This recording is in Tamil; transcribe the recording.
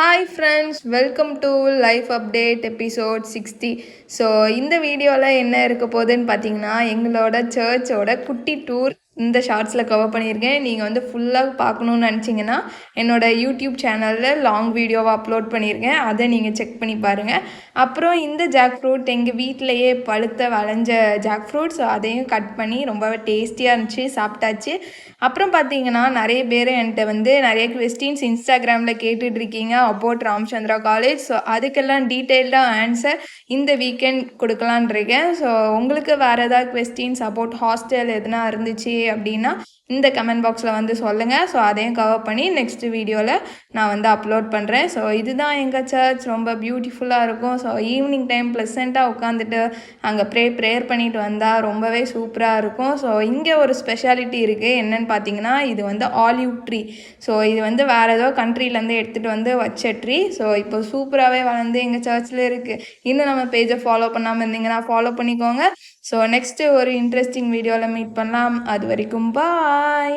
Hi friends, welcome to life update episode 60. So இந்த வீடியோவில் என்ன இருக்க போகுதுன்னு பார்த்தீங்கன்னா, எங்களோட சர்ச்சோட குட்டி டூர் இந்த ஷார்ட்ஸில் கவர் பண்ணியிருக்கேன். நீங்கள் வந்து ஃபுல்லாக பார்க்கணுன்னு நினச்சிங்கன்னா என்னோடய யூடியூப் சேனலில் லாங் வீடியோவை அப்லோட் பண்ணியிருக்கேன். அதை நீங்கள் செக் பண்ணி பாருங்கள். அப்புறம் இந்த ஜாக் ஃப்ரூட் எங்கள் வீட்டிலையே பழுத்த வளைஞ்ச ஜாக் ஃப்ரூட். ஸோ அதையும் கட் பண்ணி ரொம்பவே டேஸ்டியாக இருந்துச்சு, சாப்பிட்டாச்சு. அப்புறம் பார்த்தீங்கன்னா நிறைய பேர் என்கிட்ட வந்து நிறைய கொஸ்டின்ஸ் இன்ஸ்டாகிராமில் கேட்டுட்ருக்கீங்க அபவுட் ராமச்சந்திரா காலேஜ். ஸோ அதுக்கெல்லாம் டீட்டெயில்டாக ஆன்சர் இந்த வீக்கெண்ட் கொடுக்கலான் இருக்கேன். ஸோ உங்களுக்கு வேறு ஏதாவது கொஸ்டின்ஸ் அபவுட் ஹாஸ்டல் எதுனா இருந்துச்சு அப்படின்னா இந்த கமெண்ட் பாக்ஸில் வந்து சொல்லுங்கள். ஸோ அதையும் கவர் பண்ணி நெக்ஸ்ட் வீடியோவில் நான் வந்து அப்லோட் பண்ணுறேன். ஸோ இதுதான் எங்கள் சர்ச், ரொம்ப பியூட்டிஃபுல்லாக இருக்கும். ஸோ ஈவினிங் டைம் ப்ளசண்ட்டாக உட்காந்துட்டு அங்கே ப்ரேயர் பண்ணிட்டு வந்தால் ரொம்பவே சூப்பராக இருக்கும். ஸோ இங்கே ஒரு ஸ்பெஷாலிட்டி இருக்குது. என்னென்னு பார்த்தீங்கன்னா, இது வந்து ஆலிவ் ட்ரீ. ஸோ இது வந்து வேறு ஏதோ கண்ட்ரிலேருந்து எடுத்துகிட்டு வந்து வச்ச ட்ரீ. ஸோ இப்போ சூப்பராகவே வளர்ந்து எங்கள் சர்ச்சில் இருக்குது. இன்னும் நம்ம பேஜை ஃபாலோ பண்ணாமல் இருந்தீங்கன்னா ஃபாலோ பண்ணிக்கோங்க. ஸோ நெக்ஸ்ட்டு ஒரு இன்ட்ரெஸ்டிங் வீடியோவில் மீட் பண்ணலாம். அது வரைக்கும் பாய்.